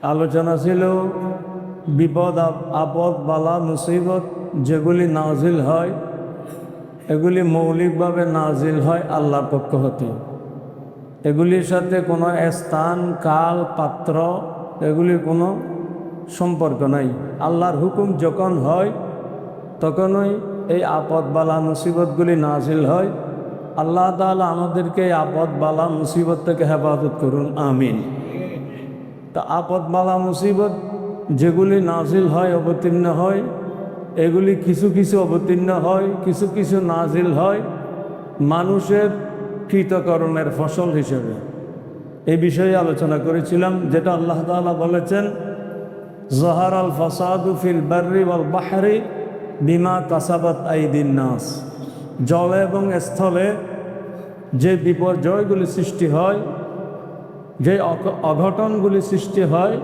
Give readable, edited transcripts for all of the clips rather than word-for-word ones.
আলোচনা ছিল বিপদ আপদ বালা মুসিবত যেগুলি নাজিল হয় এগুলি মৌলিকভাবে নাজিল হয় আল্লাহর পক্ষ হতে। এগুলির সাথে কোনো স্থান কাল পাত্র এগুলির কোনো সম্পর্ক নাই। আল্লাহর হুকুম যখন হয় তখনই এই আপদ বালা মুসিবতগুলি নাজিল হয়। আল্লাহ তাআলা আমাদেরকে এই আপদ বালা মুসিবত থেকে হেফাজত করুন, আমিন। তা আপদ বালা মুসিবত যেগুলি নাজিল হয় অবতীর্ণ হয় এগুলি কিছু কিছু অবতীর্ণ হয়, কিছু কিছু নাজিল হয় মানুষের কৃতকর্মের ফসল হিসেবে। এই বিষয়ে আলোচনা করেছিলাম, যেটা আল্লাহ তাআলা বলেছেন যাহারাল ফাসাদু ফিল বাররি ওয়াল বাহরি বিমা কাসাবাত আইদিন নাস। জলে এবং স্থলে যে বিপর্যয়গুলি সৃষ্টি হয়, যে অঘটনগুলি সৃষ্টি হয়,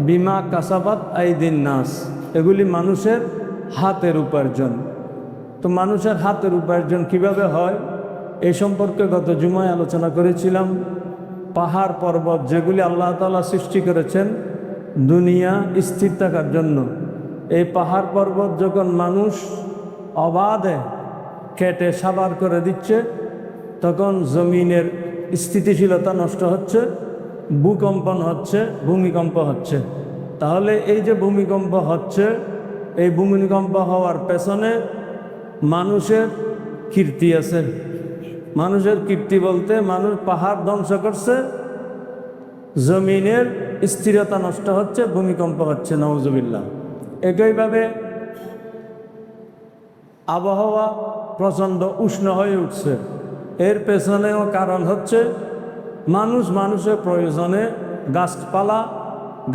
বিমা কাসাবাত আইদিন নাস, এগুলি মানুষের হাতের উপার্জন। তো মানুষের হাতের উপার্জন কিভাবে হয় এই সম্পর্কে গত জুমায় আলোচনা করেছিলাম। পাহাড় পর্বত যেগুলি আল্লাহ তাআলা সৃষ্টি করেছেন দুনিয়া স্থির থাকার জন্য, এই পাহাড় পর্বত যখন মানুষ অবাধে কেটে সাবার করে দিচ্ছে তখন জমিনের স্থিতিশীলতা নষ্ট হচ্ছে, ভূকম্পন হচ্ছে, ভূমিকম্প হচ্ছে। তাহলে এই যে ভূমিকম্প হচ্ছে, এই ভূমিকম্প হওয়ার পেছনে মানুষের কীর্তি আছে। মানুষের কীর্তি বলতে মানুষ পাহাড় ধ্বংস করছে, জমিনের স্থিরতা নষ্ট হচ্ছে, ভূমিকম্প হচ্ছে, নাউজুবিল্লাহ। একইভাবে আবহাওয়া প্রচণ্ড উষ্ণ হয়ে উঠছে, এর পেছনেও কারণ হচ্ছে মানুষের প্রয়োজনে গাছপালা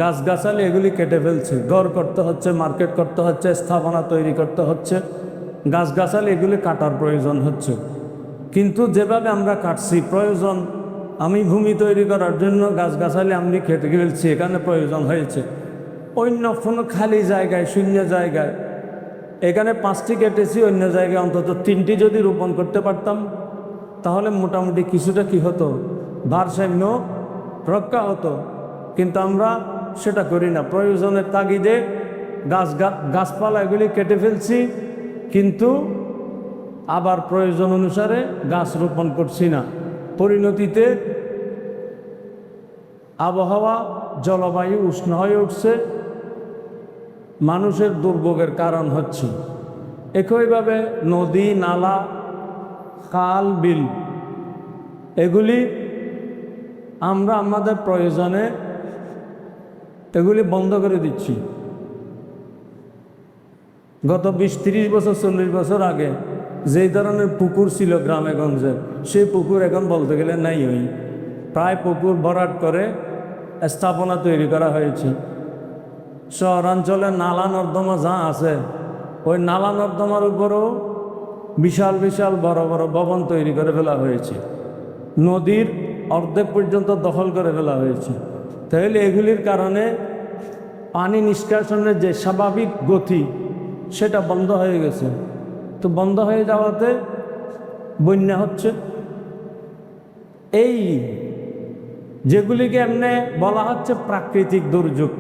গাছগাছালি এগুলি কেটে ফেলছে। ঘর করতে হচ্ছে, মার্কেট করতে হচ্ছে, স্থাপনা তৈরি করতে হচ্ছে, গাছগাছালি এগুলি কাটার প্রয়োজন হচ্ছে। কিন্তু যেভাবে আমরা কাটছি প্রয়োজন, আমি ভূমি তৈরি করার জন্য গাছগাছালি আমি কেটে ফেলছি, এখানে প্রয়োজন হয়েছে। অন্য কোনো খালি জায়গায়, শূন্য জায়গায় এখানে 5টি কেটেছি, অন্য জায়গায় অন্তত 3টি যদি রোপণ করতে পারতাম তাহলে মোটামুটি কিছুটা কি হতো, ভারসাম্য রক্ষা হতো। কিন্তু আমরা সেটা করি না, প্রয়োজনের তাগিদে গাছপালা এগুলি কেটে ফেলছি, কিন্তু আবার প্রয়োজন অনুসারে গাছ রোপণ করছি না। পরিণতিতে আবহাওয়া জলবায়ু উষ্ণ হয়ে উঠছে, মানুষের দুর্ভোগের কারণ হচ্ছে। একইভাবে নদী নালা খাল বিল এগুলি আমরা আমাদের প্রয়োজনে এগুলি বন্ধ করে দিচ্ছি। গত 20-30 বছর 40 বছর আগে যেই ধরনের পুকুর ছিল গ্রামে গঞ্জে, সেই পুকুর এখন বলতে গেলে নাই। প্রায় পুকুর ভরাট করে স্থাপনা তৈরি করা হয়েছে। শহরাঞ্চলে নালা নর্দমা যা আছে, ওই নালা নর্দমার উপরেও বিশাল বিশাল বড় বড় ভবন তৈরি করে ফেলা হয়েছে। নদীর অর্ধেক পর্যন্ত দখল করে ফেলা হয়েছে। তাহলে এগুলির কারণে পানি নিষ্কাশনের যে স্বাভাবিক গতি সেটা বন্ধ হয়ে গেছে। তো বন্ধ হয়ে যাওয়াতে বন্যা হচ্ছে। এই যেগুলিকে এমনি বলা হচ্ছে প্রাকৃতিক দুর্যোগ।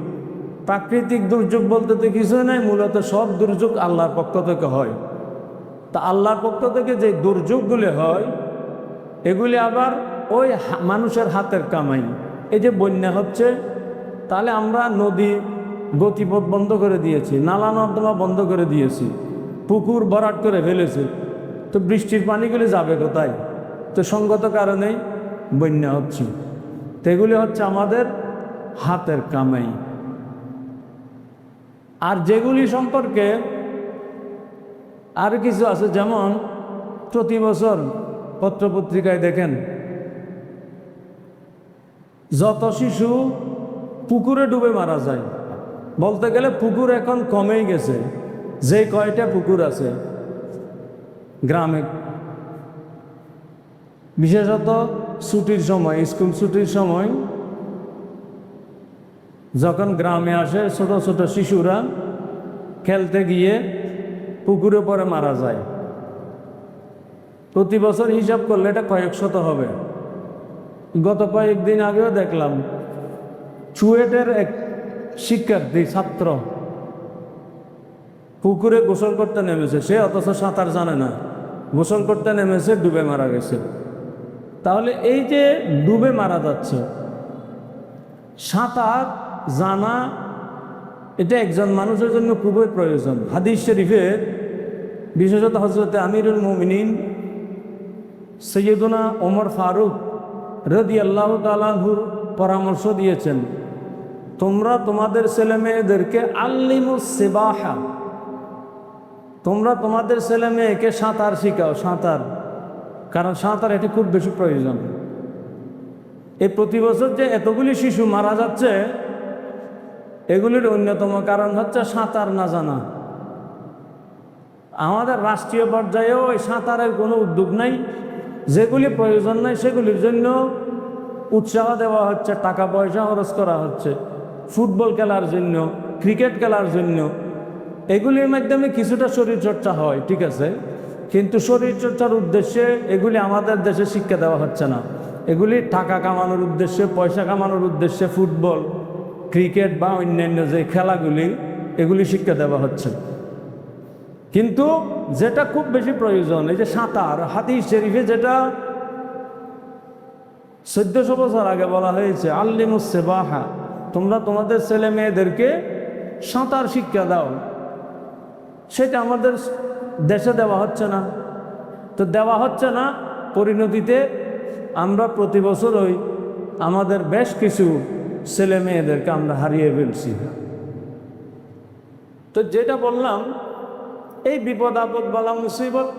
প্রাকৃতিক দুর্যোগ বলতে তো কিছু নাই, মূলত সব দুর্যোগ আল্লাহর পক্ষ থেকে হয়। তা আল্লাহর পক্ষ থেকে যে দুর্যোগগুলি হয় এগুলি আবার ওই মানুষের হাতের কামাই। এই যে বন্যা হচ্ছে, তাহলে আমরা নদী গতিপথ বন্ধ করে দিয়েছি, নালা নর্দমা বন্ধ করে দিয়েছি, পুকুর ভরাট করে ফেলেছি। তো বৃষ্টির পানিগুলি যাবে কোথায়? তো সঙ্গত কারণেই বন্যা হচ্ছে। তো এগুলি হচ্ছে আমাদের হাতের কামাই। আর যেগুলি সম্পর্কে আর কিছু আছে, যেমন প্রতি বছর পত্রপত্রিকায় দেখেন যত শিশু পুকুরে ডুবে মারা যায়। বলতে গেলে পুকুর এখন কমেই গেছে, যে কয়টা পুকুর আছে গ্রামে, বিশেষত ছুটির সময়, স্কুল ছুটির সময় যখন গ্রামে আসে ছোট ছোট শিশুরা খেলতে গিয়ে পুকুরে পরে মারা যায়। প্রতি বছর হিসাব করলে এটা কয়েক শত হবে। গত কয়েকদিন আগেও দেখলাম চুয়েটের এক শিক্ষার্থী ছাত্র পুকুরে গোসল করতে নেমেছে, সে অথচ সাঁতার জানে না, গোসল করতে নেমেছে, ডুবে মারা গেছে। তাহলে এই যে ডুবে মারা যাচ্ছে, সাঁতার জানা এটা একজন মানুষের জন্য খুবই প্রয়োজন। হাদিস শরীফের বিশেষত হযরতে আমিরুল মুমিনিন সৈয়দুনা ওমর ফারুক রাদিয়াল্লাহু তাআলা আনহুর পরামর্শ দিয়েছেন, তোমরা তোমাদের ছেলে মেয়েদেরকে আল্লিমুস সিবাহা, তোমরা তোমাদের ছেলে মেয়েকে সাঁতার শিখাও, সাঁতার, কারণ সাঁতার এটা খুব বেশি প্রয়োজন। এই প্রতি বছর যে এতগুলি শিশু মারা যাচ্ছে, এগুলির অন্যতম কারণ হচ্ছে সাঁতার না জানা। আমাদের রাষ্ট্রীয় পর্যায়েও এই সাঁতারের কোনো উদ্যোগ নাই, যেগুলি প্রয়োজন নাই সেগুলির জন্য উৎসাহ দেওয়া হচ্ছে, টাকা পয়সা খরচ করা হচ্ছে ফুটবল খেলার জন্য, ক্রিকেট খেলার জন্য। এগুলির মাধ্যমে কিছুটা শরীরচর্চা হয়, ঠিক আছে, কিন্তু শরীরচর্চার উদ্দেশ্যে এগুলি আমাদের দেশে শিক্ষা দেওয়া হচ্ছে না। এগুলি টাকা কামানোর উদ্দেশ্যে, পয়সা কামানোর উদ্দেশ্যে ফুটবল, ক্রিকেট বা অন্যান্য যে খেলাগুলি, এগুলি শিক্ষা দেওয়া হচ্ছে। কিন্তু যেটা খুব বেশি প্রয়োজন, এই যে সাঁতার, হাদিস শরীফে যেটা 1400 বছর আগে বলা হয়েছে, আল্লিমুস সিবাহা, তোমরা তোমাদের ছেলে মেয়েদেরকে সাঁতার শিক্ষা দাও, সেটা আমাদের দেশে দেওয়া হচ্ছে না। তো দেওয়া হচ্ছে না, পরিণতিতে আমরা প্রতি বছরই আমাদের বেশ কিছু ছেলে মেয়েদেরকে আমরা হারিয়ে ফেলছি। তো যেটা বললাম, এই বিপদ আপদ বালা মুসিবত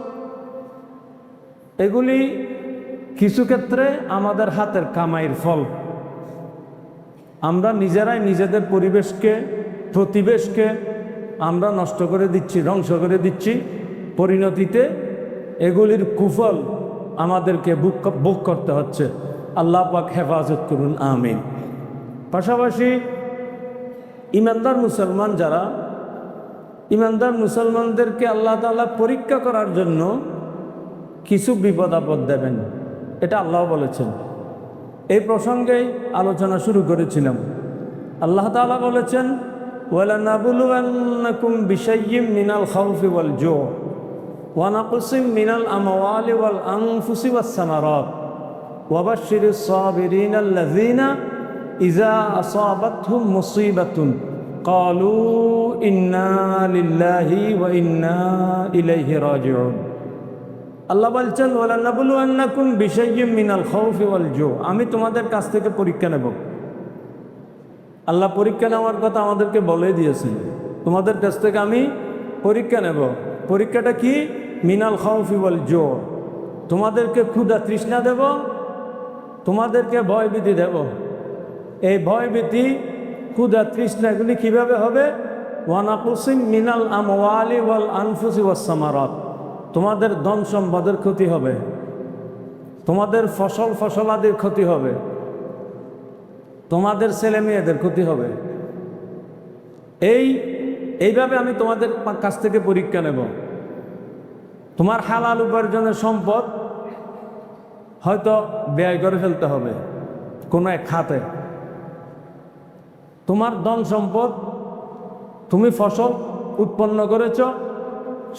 এগুলি কিছু ক্ষেত্রে আমাদের হাতের কামাইয়ের ফল। আমরা নিজেরাই নিজেদের পরিবেশকে, প্রতিবেশকে আমরা নষ্ট করে দিচ্ছি, ধ্বংস করে দিচ্ছি। পরিণতিতে এগুলির কুফল আমাদেরকে ভোগ করতে হচ্ছে। আল্লাহ পাক হেফাজত করুন, আমিন। পাশাপাশি ইমানদার মুসলমান যারা, ইমানদার মুসলমানদেরকে আল্লাহ তাআলা পরীক্ষা করার জন্য কিছু বিপদ আপদ দেবেন, এটা আল্লাহ বলেছেন। এই প্রসঙ্গেই আলোচনা শুরু করেছিলাম। আল্লাহ তাআলা বলেছেন, ওয়ালানাবলুওয়ান্নাকুম বিশাইয়্যিম মিনাল খাউফি ওয়াল জু' ওয়া নাকসিম মিনাল আমওয়ালি ওয়াল আনফুসি ওয়াস সামারাত ওয়া বাশশিরিস সাবিরিনাল্লাযীনা ইযা আসাবাতহুম মুসীবাতুন ক্বালু ইন্না লিল্লাহি ওয়া ইন্না ইলাইহি রাজিউন। আল্লাহ বলছেন, ওয়ালানাবলুওয়ান্নাকুম বিশাইয়্যিম মিনাল খাউফি ওয়াল জু', আমি তোমাদের কাছ থেকে পরীক্ষা নেব। আল্লাহ পরীক্ষা নেওয়ার কথা আমাদেরকে বলে দিয়েছেন, তোমাদের কাছ থেকে আমি পরীক্ষা নেব। পরীক্ষাটা কি? মিনাল খাউফি ওয়াল জু', তোমাদেরকে ক্ষুধা তৃষ্ণা দেব, তোমাদেরকে ভয়ভীতি দেব। এই ভয়ভীতি, ক্ষুধা তৃষ্ণা এগুলি কীভাবে হবে? ওয়া নাকসিম মিনাল আমওয়ালি ওয়াল আনফুসি ওয়াস সামারাত, তোমাদের ধন সম্পদের ক্ষতি হবে, তোমাদের ফসলাদির ক্ষতি হবে, তোমাদের ছেলে মেয়েদের ক্ষতি হবে। এইভাবে আমি তোমাদের কাছ থেকে পরীক্ষা নেব। তোমার হালাল উপার্জনের সম্পদ হয়তো ব্যয় করে ফেলতে হবে কোনো এক খাতে। তোমার ধন সম্পদ, তুমি ফসল উৎপন্ন করেছ,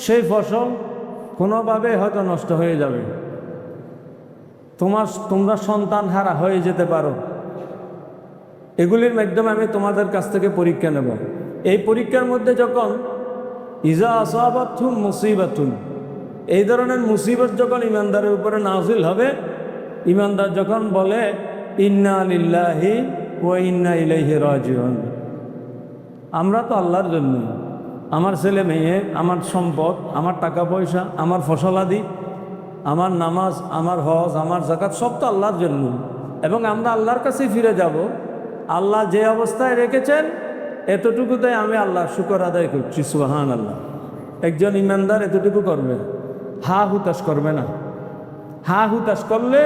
সেই ফসল কোনোভাবে হয়তো নষ্ট হয়ে যাবে। তোমরা সন্তান হারা হয়ে যেতে পারো। এগুলির মাধ্যমে আমি তোমাদের কাছ থেকে পরীক্ষা নেব। এই পরীক্ষার মধ্যে যখন ইজা আসাবাতহুম মুসিবাতুন, এই ধরনের মুসিবত যখন ইমানদারের উপরে নাজিল হবে, ইমানদার যখন বলে ইন্না লিল্লাহি ওয়া ইন্না ইলাইহি রাজিউন, আমরা তো আল্লাহর জন্য, আমার ছেলে মেয়ে, আমার সম্পদ, আমার টাকা পয়সা, আমার ফসলাদি, আমার নামাজ, আমার হজ, আমার যাকাত সব তো আল্লাহর জন্য, এবং আমরা আল্লাহর কাছেই ফিরে যাব। আল্লাহ যে অবস্থায় রেখেছেন এতটুকুতে আমি আল্লাহর শুকর আদায় করছি, সুবহানাল্লাহ। একজন ইমানদার এতটুকু করবে, হা হুতাশ করবে না। হা হুতাশ করলে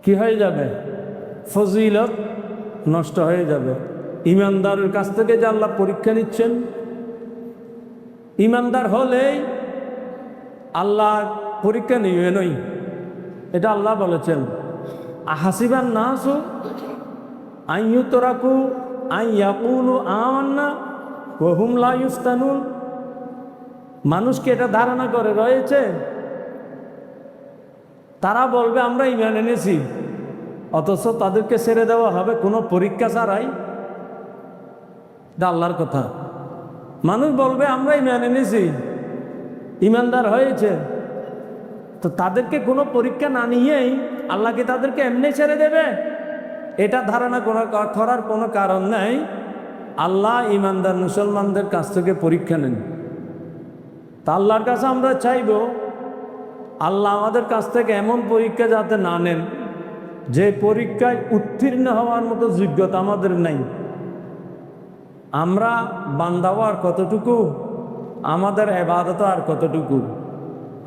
কি হয়ে যাবে? ফজিলত নষ্ট হয়ে যাবে। ইমানদারের কাছ থেকে যে আল্লাহ পরীক্ষা নিচ্ছেন, ইমানদার হলেই আল্লাহ পরীক্ষা নিবেনই, এটা আল্লাহ বলেছেন। আহাসিবান নাসু আন ইউতরাকু আন ইয়াকুলু আমান্না ওয়া হুম লা ইফতানুন। মানুষকে এটা ধারণা করে রয়েছে, তারা বলবে আমরা ঈমান এনেছি, অথচ তাদেরকে ছেড়ে দেওয়া হবে কোনো পরীক্ষা ছাড়াই। এটা আল্লাহর কথা। মানুষ বলবে আমরা ঈমান এনেছি, ঈমানদার হয়েছে, তো তাদেরকে কোনো পরীক্ষা না নিয়েই আল্লাহ কি তাদেরকে এমনি ছেড়ে দেবে? এটা ধারণা করার কোনো কারণ নাই। আল্লাহ ঈমানদার মুসলমানদের কাছ থেকে পরীক্ষা নেন। তা আল্লাহর কাছে আমরা চাইব আল্লাহ আমাদের কাছ থেকে এমন পরীক্ষা যাতে না নেন যে পরীক্ষায় উত্তীর্ণ হওয়ার মতো যোগ্যতা আমাদের নাই। আমরা বান্দা আর কতটুকু, আমাদের ইবাদত আর কতটুকু।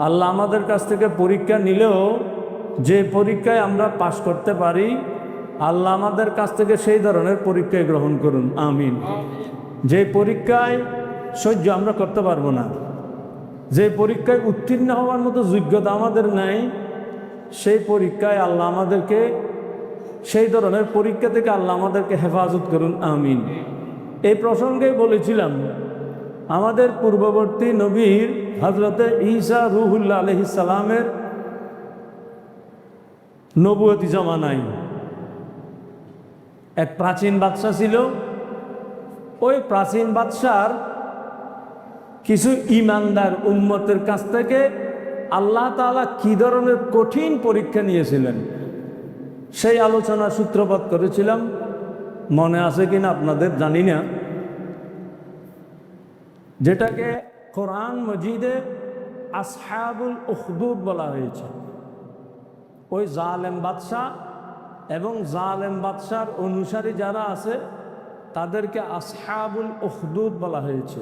আল্লাহ আমাদের কাছ থেকে পরীক্ষা নিলেও যে পরীক্ষায় আমরা পাশ করতে পারি, আল্লাহ আমাদের কাছ থেকে সেই ধরনের পরীক্ষায় গ্রহণ করুন, আমিন। যে পরীক্ষায় সহ্য আমরা করতে পারবো না, যে পরীক্ষায় উত্তীর্ণ হওয়ার মতো যোগ্যতা আমাদের নাই, সেই পরীক্ষায় আল্লাহ আমাদেরকে, সেই ধরনের পরীক্ষা থেকে আল্লাহ আমাদেরকে হেফাজত করুন, আমিন। এই প্রসঙ্গেই বলেছিলাম আমাদের পূর্ববর্তী নবীর হযরতে ঈসা রূহুল্লাহ আলাইহিস সালামের নবুয়তি জামানায় এক প্রাচীন বাদশা ছিল। ওই প্রাচীন বাদশার কিছু ঈমানদার উম্মতের কাছ থেকে আল্লাহ তাআলা কি ধরনের কঠিন পরীক্ষা নিয়েছিলেন সেই আলোচনা সূত্রপাত করেছিলাম। মনে আছে কিনা আপনাদের জানি না, যেটাকে কোরআন মজিদে আসহাবুল উখদুদ বলা হয়েছে। ওই জালেম বাদশাহ এবং জালেম বাদশার অনুসারী যারা আছে তাদেরকে আসহাবুল উখদুদ বলা হয়েছে।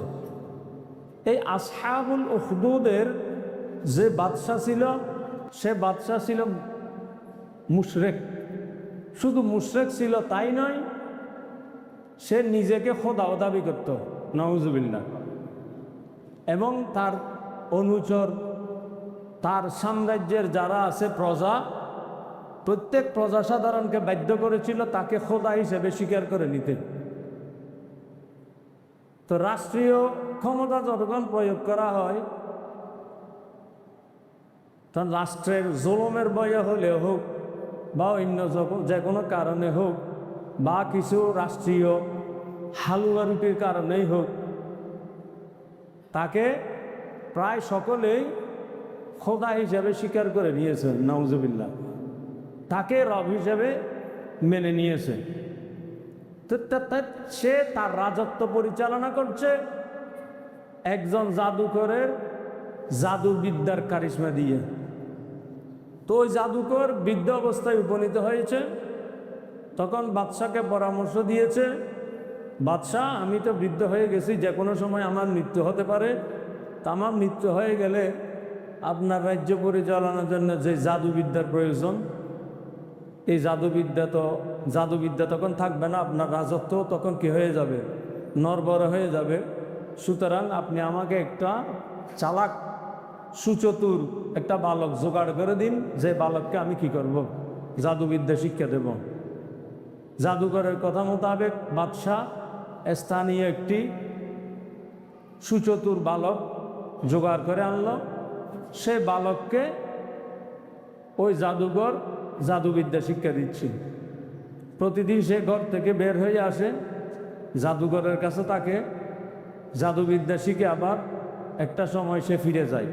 এই আসহাবুল উখদুদের যে বাদশাহ ছিল, সে বাদশাহ ছিল মুশরিক। শুধু মুশরিক ছিল তাই নয়, সে নিজেকে খোদাও দাবি করত, নাউজুবিল্লাহ। এবং তার অনুচর, তার সাম্রাজ্যের যারা আছে প্রজা, প্রত্যেক প্রজা সাধারণকে বাধ্য করেছিল তাকে খোদা হিসেবে স্বীকার করে নিতে। তো রাষ্ট্রীয় ক্ষমতা যতক্ষণ প্রয়োগ করা হয়, তখন রাষ্ট্রের জুলুমের বয়ে হলে হোক বা অন্য যে কোনো কারণে হোক বা কিছু রাষ্ট্রীয় হালুয়া রুটির কারণেই হোক, তাকে প্রায় সকলেই খোদা হিসেবে স্বীকার করে নিয়েছেন, নাউজুবিল্লাহ। তাকে রব হিসেবে মেনে নিয়েছে। তো সে তার রাজত্ব পরিচালনা করছে একজন জাদুকরের জাদুবিদ্যার কারিশমা দিয়ে। তো ওই জাদুকর বৃদ্ধ অবস্থায় উপনীত হয়েছে। তখন বাদশাকে পরামর্শ দিয়েছে, বাদশাহ আমি তো বৃদ্ধ হয়ে গেছি, যে কোনো সময় আমার মৃত্যু হতে পারে। তা আমার মৃত্যু হয়ে গেলে আপনার রাজ্য পরিচালনার জন্য যে জাদুবিদ্যার প্রয়োজন, এই জাদুবিদ্যা তখন থাকবে না, আপনার রাজত্ব তখন কি হয়ে যাবে, নড়বড়ে হয়ে যাবে। সুতরাং আপনি আমাকে একটা চালাক সুচতুর একটা বালক জোগাড় করে দিন, যে বালককে আমি কি করব, জাদুবিদ্যা শিক্ষা দেব। জাদুকরের কথা মোতাবেক বাদশাহ স্থানীয় একটি সুচতুর বালক জোগাড় করে আনলো। সে বালককে ওই জাদুঘর জাদুবিদ্যা শিক্ষা দিচ্ছে। প্রতিদিন সে ঘর থেকে বের হয়ে আসে, জাদুঘরের কাছে তাকে জাদুবিদ্যা শিখে আবার একটা সময় সে ফিরে যায়।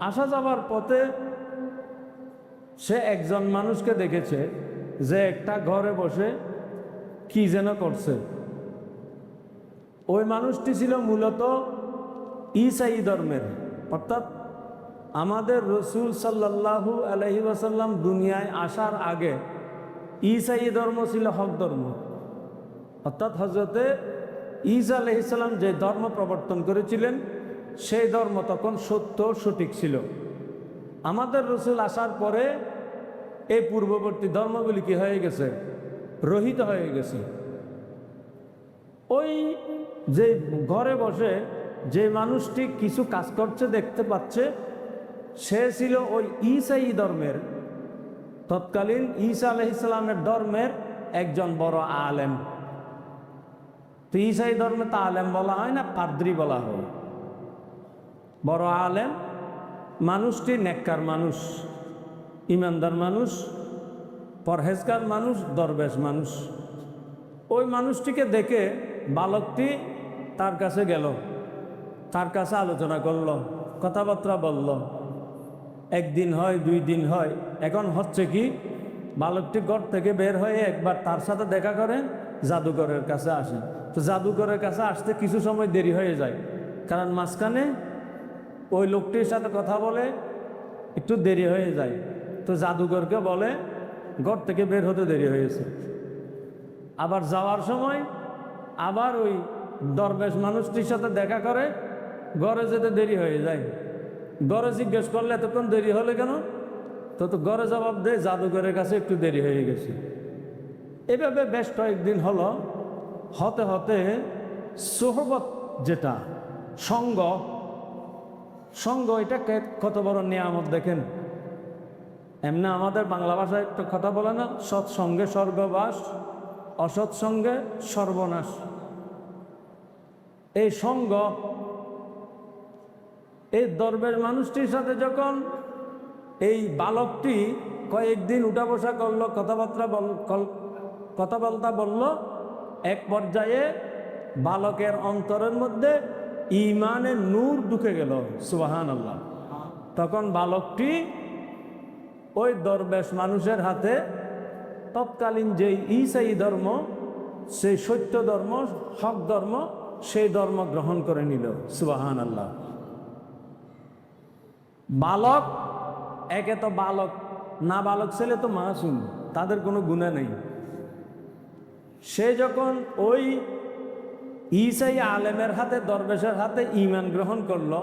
আসা যাবার পথে সে একজন মানুষকে দেখেছে যে একটা ঘরে বসে কি যেন করছে। ওই মানুষটি ছিল মূলত ঈসাই ধর্মের, অর্থাৎ আমাদের রসুল সাল্লাল্লাহু আলাইহি ওয়াসাল্লাম দুনিয়ায় আসার আগে ঈসাই ধর্ম ছিল হক ধর্ম। অর্থাৎ হজরতে ঈসা আলাইহিস সালাম যে ধর্ম প্রবর্তন করেছিলেন সেই ধর্ম তখন সত্য সঠিক ছিল। আমাদের রসুল আসার পরে এই পূর্ববর্তী ধর্মগুলি কি হয়ে গেছে, রহিত হয়ে গেছে। ওই যে ঘরে বসে যে মানুষটি কিছু কাজ করছে দেখতে পাচ্ছে, সে ছিল ওই ঈসাই ধর্মের, তৎকালীন ঈসা আলাইহিস সালামের ধর্মের একজন বড় আলেম। তো ঈসাই ধর্মে তা আলেম বলা হয় না, পাদ্রী বলা হয়। বড় আলেম মানুষটি নেককার মানুষ, ইমানদার মানুষ, পরহেজগার মানুষ, দরবেশ মানুষ। ওই মানুষটিকে দেখে বালকটি তার কাছে গেল, তার কাছে আলোচনা করল, কথাবার্তা বলল। একদিন হয়, 2 দিন হয়। এখন হচ্ছে কি, বালকটি ঘর থেকে বের হয়ে একবার তার সাথে দেখা করে জাদুঘরের কাছে আসে। তো জাদুঘরের কাছে আসতে কিছু সময় দেরি হয়ে যায়, কারণ মাঝখানে ওই লোকটির সাথে কথা বলে একটু দেরি হয়ে যায়। তো জাদুঘরকে বলে ঘর থেকে বের হতে দেরি হয়েছে। আবার যাওয়ার সময় আবার ওই দরবেশ মানুষটির সাথে দেখা করে, ঘরে যেতে দেরি হয়ে যায়। ঘরে জিজ্ঞেস করলে এতক্ষণ দেরি হলে কেন, তো ঘরে জবাব দেয় জাদুঘরের কাছে একটু দেরি হয়ে গেছে। এভাবে বেশ কয়েকদিন হলো। হতে হতে সোহবত, যেটা সঙ্গ, সঙ্গ এটা কত বড় নিয়ামত দেখেন। এমনি আমাদের বাংলা ভাষায় একটা কথা বলে না, সৎসঙ্গে স্বর্গবাস, অসৎসঙ্গে সর্বনাশ। এই সঙ্গ, এই দরবেশ মানুষটির সাথে যখন এই বালকটি কয়েকদিন উঠা বসা করলো, কথাবার্তা বলল, এক পর্যায়ে বালকের অন্তরের মধ্যে ঈমানের নূর ঢুকে গেল। সুবহানাল্লাহ। তখন বালকটি ওই দরবেশ মানুষের হাতে তৎকালীন যে ঈসাই ধর্ম, সেই সত্য ধর্ম, হক ধর্ম, সেই ধর্ম গ্রহণ করে নিল। সুবহানাল্লাহ। বালক, একে তো বালক, না বালক ছেলে তো মাসুম, তাদের কোনো গুনাহ নেই। সে যখন ওই ঈসাই আলেমের হাতে, দরবেশের হাতে ঈমান গ্রহণ করলো,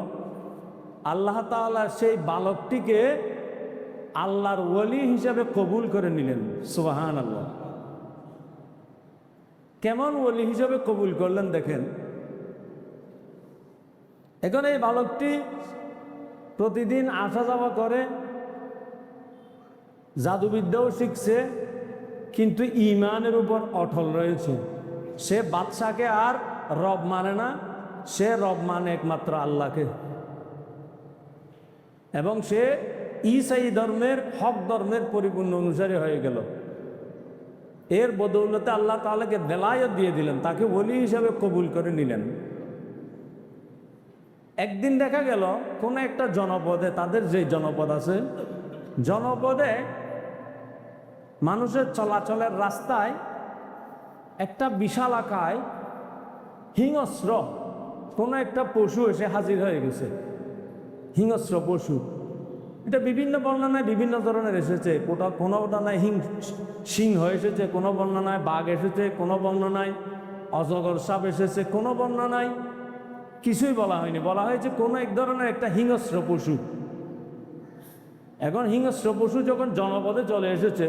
আল্লাহ তাআলা সেই বালকটিকে আল্লাহর ওলি হিসাবে কবুল করে নিলেন। সুবহানাল্লাহ। কেমন ওলি হিসাবে কবুল করলেন দেখেন। এখন এই বালকটি প্রতিদিন আসা যাওয়া করে, জাদুবিদ্যাও শিখছে, কিন্তু ঈমানের উপর অটল রয়েছে। সে বাদশাকে আর রব মানে না, সে রব মানে একমাত্র আল্লাহকে। এবং সে ঈসাই ধর্মের, হক ধর্মের পরিপূর্ণ অনুসারী হয়ে গেল। এর বদৌলতে আল্লাহ তাআলাকে বেলায়েত দিয়ে দিলেন, তাকে ওলি হিসাবে কবুল করে নিলেন। একদিন দেখা গেল কোন একটা জনপদে, তাদের যে জনপদ আছে, জনপদে মানুষের চলাচলের রাস্তায় একটা বিশালাকায় হিংস্র কোনো একটা পশু এসে হাজির হয়ে গেছে। হিংস্র পশু, এটা বিভিন্ন বর্ণনায় বিভিন্ন ধরনের এসেছে। কোনো বর্ণনায় সিংহ এসেছে, কোনো বর্ণনায় বাঘ এসেছে, কোনো বর্ণনায় অজগর সাপ এসেছে, কোনো বর্ণনায় কিছুই বলা হয়নি, বলা হয়েছে কোনো এক ধরনের একটা হিংস্র পশু। এখন হিংস্র পশু যখন জনপদে চলে এসেছে,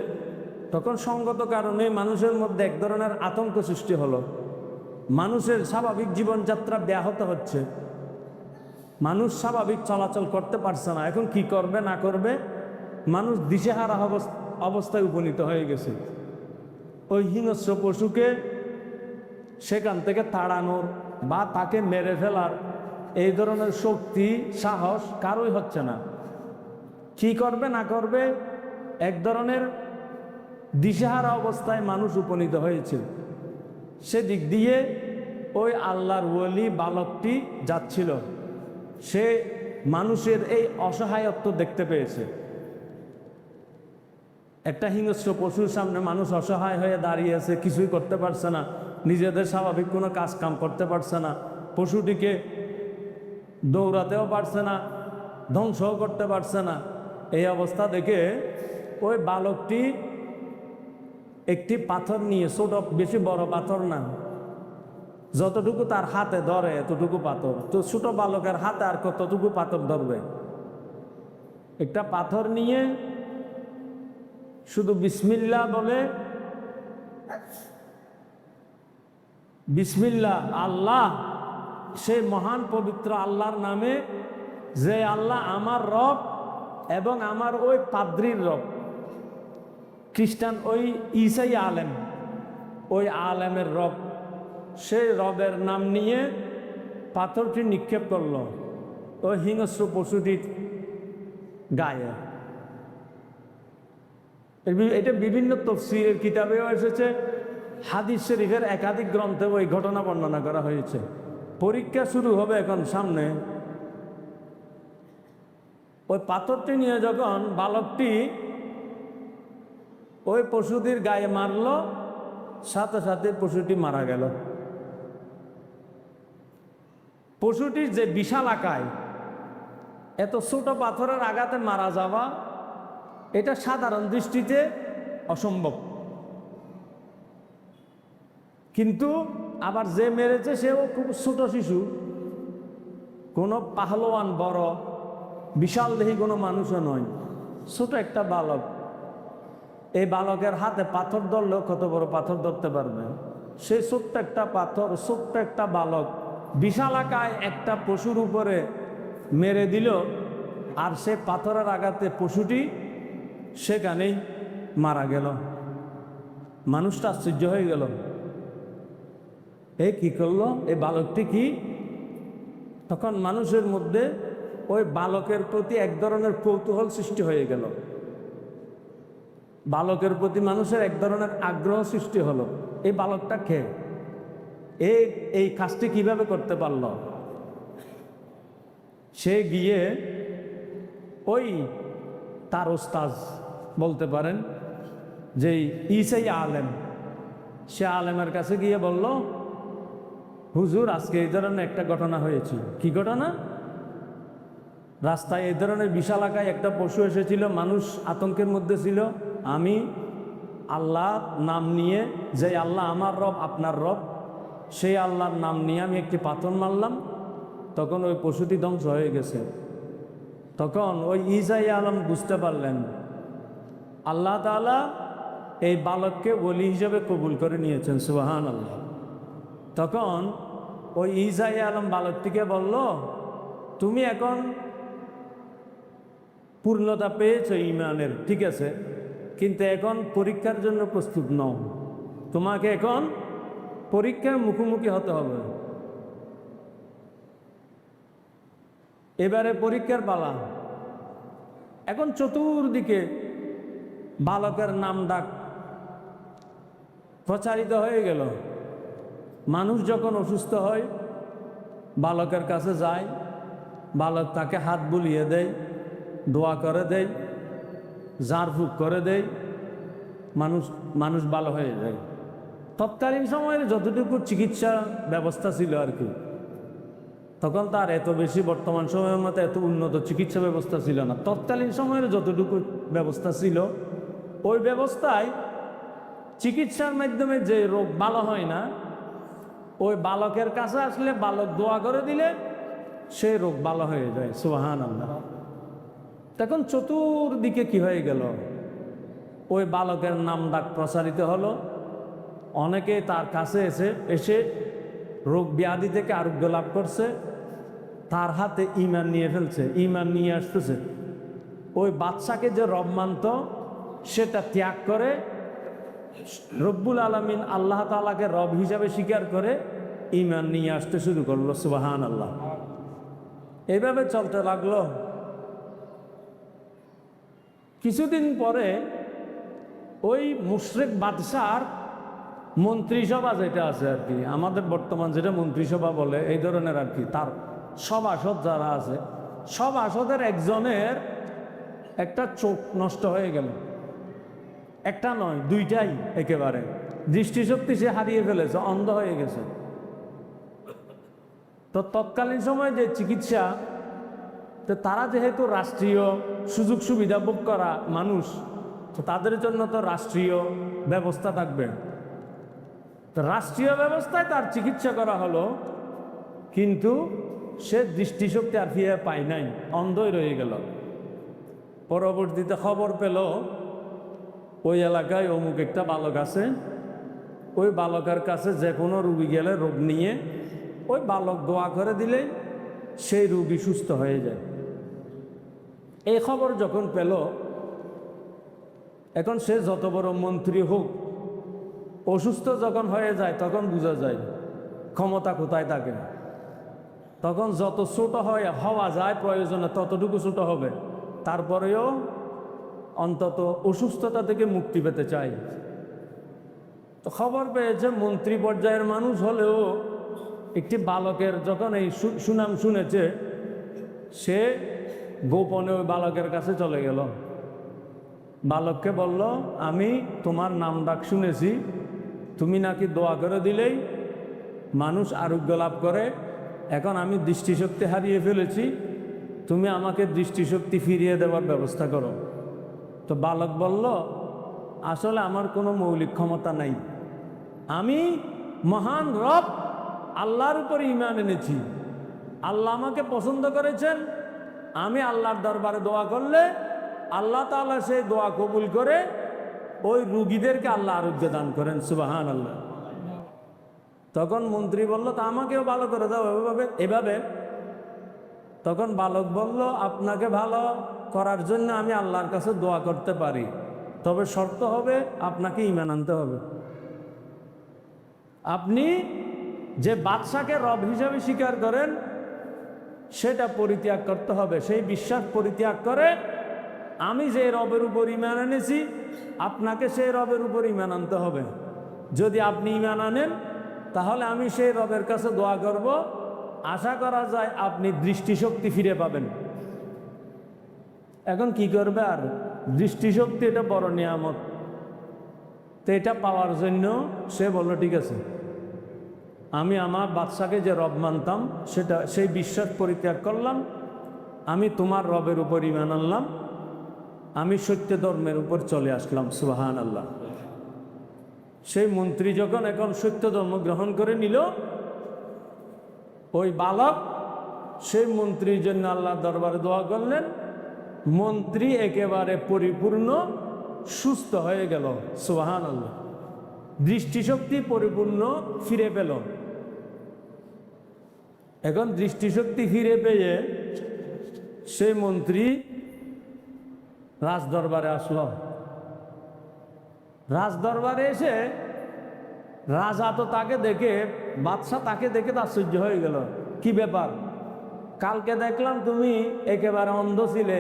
তখন সঙ্গত কারণে মানুষের মধ্যে এক ধরনের আতঙ্ক সৃষ্টি হলো। মানুষের স্বাভাবিক জীবনযাত্রা ব্যাহত হচ্ছে, মানুষ স্বাভাবিক চলাচল করতে পারছে না। এখন কি করবে না করবে, মানুষ দিশেহারা অবস্থায় উপনীত হয়ে গেছে। ওই হিংস্র পশুকে সেখান থেকে তাড়ানোর বা তাকে মেরে ফেলার এই ধরনের শক্তি, সাহস কারোই হচ্ছে না। কি করবে না করবে, এক ধরনের দিশেহারা অবস্থায় মানুষ উপনীত হয়েছে। সেদিক দিয়ে ওই আল্লাহর ওলি বালকটি যাচ্ছিল, সে মানুষের এই অসহায়ত্ব দেখতে পেয়েছে। একটা হিংস্র পশুর সামনে মানুষ অসহায় হয়ে দাঁড়িয়ে আছে, কিছুই করতে পারছে না, নিজেদের স্বাভাবিক কোনো কাজ কাম করতে পারছে না, পশুটিকে দৌড়াতেও পারছে না, ধ্বংসও করতে পারছে না। এই অবস্থা দেখে ওই বালকটি একটি পাথর নিয়ে, ছোট, বেশি বড় পাথর না, যতটুকু তার হাতে ধরে এতটুকু পাথর, তো ছোট বালকের হাতে আর কতটুকু পাথর ধরবে, একটা পাথর নিয়ে শুধু বিসমিল্লাহ বলে, বিসমিল্লাহ, আল্লাহ, সেই মহান পবিত্র আল্লাহর নামে, যে আল্লাহ আমার রব এবং আমার ওই পাদ্রীর রব, খ্রিস্টান ওই ঈসাই আলেম, ওই আলেমের রব, সে রবের নাম নিয়ে পাথরটি নিক্ষেপ করল ওই হিংস্র পশুটির গায়ে। এটা বিভিন্ন তফসিরের কিতাবেও এসেছে, হাদিস শরীফের একাধিক গ্রন্থে ওই ঘটনা বর্ণনা করা হয়েছে। পরীক্ষা শুরু হবে এখন সামনে। ওই পাথরটি নিয়ে যখন বালকটি ওই পশুটির গায়ে মারল, সাথে সাথে পশুটি মারা গেল। পশুটির যে বিশাল আকায়, এত ছোট পাথরের আঘাতে মারা যাওয়া, এটা সাধারণ দৃষ্টিতে অসম্ভব। কিন্তু আবার যে মেরেছে সেও খুব ছোট শিশু, কোনো পাহলোয়ান বড় বিশাল দেহী কোনো মানুষও নয়, ছোট একটা বালক। এই বালকের হাতে পাথর ধরলেও কত বড় পাথর ধরতে পারবে? সেই ছোট্ট একটা পাথর, ছোট্ট একটা বালক বিশাল আকায় একটা পশুর উপরে মেরে দিল, আর সে পাথরের আঘাতে পশুটি সেখানেই মারা গেল। মানুষটা আশ্চর্য হয়ে গেল, এই কি করলো এই বালকটি? কি তখন মানুষের মধ্যে ওই বালকের প্রতি এক ধরনের কৌতূহল সৃষ্টি হয়ে গেল। বালকের প্রতি মানুষের এক ধরনের আগ্রহ সৃষ্টি হলো, এই বালকটা কে, এই কাজটি কিভাবে করতে পারল? সে গিয়ে ওই তার ওস্তাজ বলতে পারেন যে ঈসাই আলেম, সে আলেমের কাছে গিয়ে বলল, হুজুর আজকে এই ধরনের একটা ঘটনা হয়েছে। কি ঘটনা? রাস্তায় এই ধরনের বিশাল আকায় একটা পশু এসেছিল, মানুষ আতঙ্কের মধ্যে ছিল। আমি আল্লাহ নাম নিয়ে, যে আল্লাহ আমার রব আপনার রব, সেই আল্লাহর নাম নিয়ে আমি একটি পাথর মারলাম, তখন ওই পশুটি ধ্বংস হয়ে গেছে। তখন ওই ঈসাই আলম বুঝতে পারলেন আল্লাহ তাআলা এই বালককে ওলি হিসেবে কবুল করে নিয়েছেন, সুবহানাল্লাহ। তখন ওই ঈসাই আলম বালকটিকে বলল, তুমি এখন পূর্ণতা পেয়েছো ঈমানের, ঠিক আছে, কিন্তু এখন পরীক্ষার জন্য প্রস্তুত নও, তোমাকে এখন পরীক্ষার মুখোমুখি হতে হবে। এবারে পরীক্ষার পালা। এখন চতুর্দিকে বালকের নাম ডাক প্রচারিত হয়ে গেল। মানুষ যখন অসুস্থ হয় বালকের কাছে যায়, বালক তাকে হাত বুলিয়ে দেয়, দোয়া করে দেয়, ঝাড়ফুঁক করে দেয়, মানুষ ভালো হয়ে যায়। তৎকালীন সময়ের যতটুকু চিকিৎসা ব্যবস্থা ছিল আর কি, তখন তার এত বেশি বর্তমান সময়ের মতো এত উন্নত চিকিৎসা ব্যবস্থা ছিল না। তৎকালীন সময়ের যতটুকু ব্যবস্থা ছিল, ওই ব্যবস্থায় চিকিৎসার মাধ্যমে যে রোগ ভালো হয় না, ওই বালকের কাছে আসলে বালক দোয়া করে দিলে সেই রোগ ভালো হয়ে যায়, সুবহানাল্লাহ। তখন চতুর্দিকে কি হয়ে গেল, ওই বালকের নাম ডাক প্রচারিত হলো। অনেকে তার কাছে এসে রোগ ব্যাধি থেকে আরোগ্য লাভ করছে, তার হাতে ঈমান নিয়ে ফেলছে, ঈমান নিয়ে আসতেছে। ওই বাদশাকে যে রব মানত সেটা ত্যাগ করে রব্বুল আলামিন আল্লাহ তাআলাকে রব হিসাবে স্বীকার করে ঈমান নিয়ে আসতে শুরু করলো, সুবহানাল্লাহ। এইভাবে চলতে লাগলো। কিছুদিন পরে ওই মুশরিক বাদশার মন্ত্রিসভা যেটা আছে আর কি, আমাদের বর্তমান যেটা মন্ত্রিসভা বলে, এই ধরনের আর কি, তার সভাসদ যারা আছে, সভাসদের একজনের একটা চোখ নষ্ট হয়ে গেল। একটা নয়, দুইটাই একেবারে। দৃষ্টিশক্তি সে হারিয়ে ফেলেছে, অন্ধ হয়ে গেছে। তো তৎকালীন সময়ে যে চিকিৎসা, তো তারা যেহেতু রাষ্ট্রীয় সুযোগ সুবিধা ভোগ করা মানুষ, তো তাদের জন্য তো রাষ্ট্রীয় ব্যবস্থা থাকবে। তো রাষ্ট্রীয় ব্যবস্থায় তার চিকিৎসা করা হলো, কিন্তু সে দৃষ্টিশক্তি আর ফিরে পায় নাই, অন্ধই রয়ে গেল। পরবর্তীতে খবর পেল ওই এলাকায় অমুক একটা বালক আছে, ওই বালকের কাছে যে কোনো রুগী গেলে রোগ নিয়ে ওই বালক দোয়া করে দিলে সেই রুগী সুস্থ হয়ে যায়। এই খবর যখন পেল, এখন সে যত বড় মন্ত্রী হোক, অসুস্থ যখন হয়ে যায় তখন বোঝা যায় ক্ষমতা কোথায় থাকে। তখন যত ছোট হওয়া যায় প্রয়োজনে ততটুকু ছোট হবে, তারপরেও অন্তত অসুস্থতা থেকে মুক্তি পেতে চাই। তো খবর পেয়েছে মন্ত্রী পর্যায়ের মানুষ হলেও একটি বালকের যখন এই সুনাম শুনেছে, সে গোপনে ওই বালকের কাছে চলে গেল। বালককে বলল, আমি তোমার নাম ডাক শুনেছি, তুমি নাকি দোয়া করে দিলেই মানুষ আরোগ্য লাভ করে। এখন আমি দৃষ্টিশক্তি হারিয়ে ফেলেছি, তুমি আমাকে দৃষ্টিশক্তি ফিরিয়ে দেওয়ার ব্যবস্থা করো। তো বালক বলল, আসলে আমার কোনো মৌলিক ক্ষমতা নাই, আমি মহান রব আল্লাহর উপর ঈমান এনেছি, আল্লাহ আমাকে পছন্দ করেছেন। আমি আল্লাহর দরবারে দোয়া করলে আল্লাহ তাআলা সেই দোয়া কবুল করে ওই রুগীদেরকে আল্লাহ আরোগ্য দান করেন, সুবহানাল্লাহ। তখন মন্ত্রী বলল, তা আমাকেও ভালো করে দাও এভাবে। তখন বালক বলল, আপনাকে ভালো করার জন্য আমি আল্লাহর কাছে দোয়া করতে পারি, তবে শর্ত হবে আপনাকে ঈমান আনতে হবে। আপনি যে বাদশাকে রব হিসাবে স্বীকার করেন সেটা পরিত্যাগ করতে হবে। সেই বিশ্বাস পরিত্যাগ করে আমি যে রবের উপর ঈমান এনেছি, আপনাকে সেই রবের উপর ঈমান আনতে হবে। যদি আপনি ঈমান আনেন তাহলে আমি সেই রবের কাছে দোয়া করব, আশা করা যায় আপনি দৃষ্টিশক্তি ফিরে পাবেন। এখন কি করবে আর, দৃষ্টিশক্তি এটা বড় নিয়ামত। তো এটা পাওয়ার জন্য সে বলল, ঠিক আছে, আমি আমার বাদশাকে যে রব মানতাম সেই বিশ্বাস পরিত্যাগ করলাম, আমি তোমার রবের উপর ঈমান আনলাম, আমি সত্য ধর্মের উপর চলে আসলাম, সুবহানাল্লাহ। সেই মন্ত্রী যখন এখন সত্য ধর্ম গ্রহণ করে নিল, ওই বালক সেই মন্ত্রীর জন্য আল্লাহর দরবারে দোয়া করলেন, মন্ত্রী একেবারে পরিপূর্ণ সুস্থ হয়ে গেল, সুবহানাল্লাহ। দৃষ্টিশক্তি পরিপূর্ণ ফিরে পেল। এখন দৃষ্টিশক্তি ফিরে পেয়ে সেই মন্ত্রী রাজদরবারে আসলো। রাজদরবারে এসে রাজা তো তাকে দেখে, বাদশাহ তাকে দেখে আশ্চর্য হয়ে গেল, কি ব্যাপার, কালকে দেখলাম তুমি একেবারে অন্ধ ছিলে,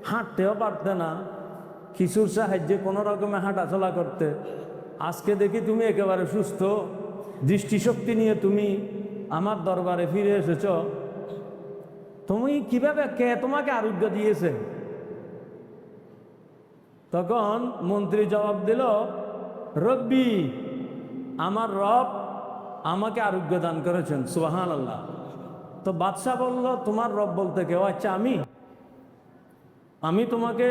হাঁটতেও পারতে না, কিছুর সাহায্যে কোনো রকমে হাঁটাচলা করতে, আজকে দেখি তুমি একেবারে সুস্থ, দৃষ্টিশক্তি নিয়ে তুমি আমার দরবারে ফিরে এসেছ, তুমি কিভাবে, কে তোমাকে আরোগ্য দিয়েছে? তখন মন্ত্রী জবাব দিল, রব্বি, আমার রব আমাকে আরোগ্য দান করেছেন, সুবহানাল্লাহ। তো বাদশাহ বলল, তোমার রব বলতে কেউ? আচ্ছা, আমি তোমাকে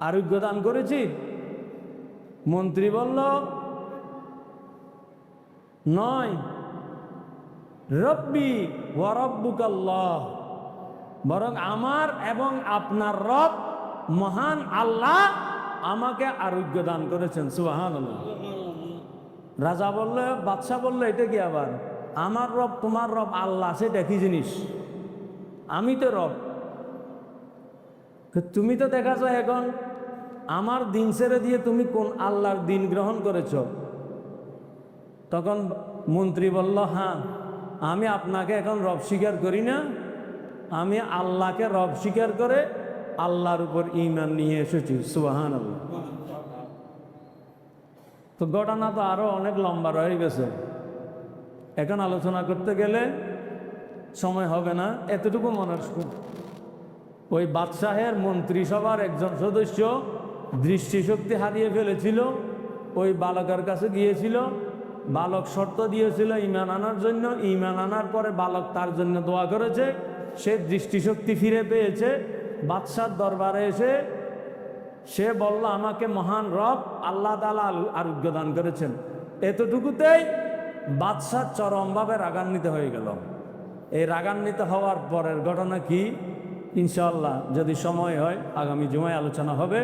আরোগ্য দান করেছি? মন্ত্রী বলল, নয়, রব্বি ওয়া রব্বুকাল্লাহ, বরং আমার এবং আপনার রব মহান আল্লাহ আমাকে আরোগ্য দান করেছেন, সুবহানাল্লাহ। রাজা বললে, বাদশাহ বললো, এটা কি আবার, আমার রব তোমার রব আল্লাহ, সেটা কি জিনিস? আমি তো রব, তুমি তো দেখা যায় এখন আমার দিন ছেড়ে দিয়ে তুমি কোন আল্লাহর দিন গ্রহণ করেছ? তখন মন্ত্রী বলল, হ্যাঁ, আমি আপনাকে এখন রব স্বীকার করি না, আমি আল্লাহকে রব স্বীকার করে আল্লাহর উপর ঈমান নিয়ে এসেছি, সুবহানাল্লাহ। তো ঘটনা তো আরো অনেক লম্বা রয়ে গেছে, এখন আলোচনা করতে গেলে সময় হবে না। এতটুকু মনে রাখুন, ওই বাদশাহের মন্ত্রিসভার একজন সদস্য দৃষ্টিশক্তি হারিয়ে ফেলেছিল, ওই বালকের কাছে গিয়েছিল, বালক শর্ত দিয়েছিল ঈমান আনার জন্য, ঈমান আনার পরে বালক তার জন্য দোয়া করেছে, সে দৃষ্টিশক্তি ফিরে পেয়েছে। বাদশার দরবারে এসে সে বলল, আমাকে মহান রব আল্লাহ তাআলা আরোগ্য দান করেছেন। এতটুকুতেই বাদশাহ চরমভাবে রাগান্বিত হয়ে গেল। এই রাগান্বিত হওয়ার পরের ঘটনা কি, ইনশাআল্লাহ যদি সময় হয় আগামী জুমায় আলোচনা হবে।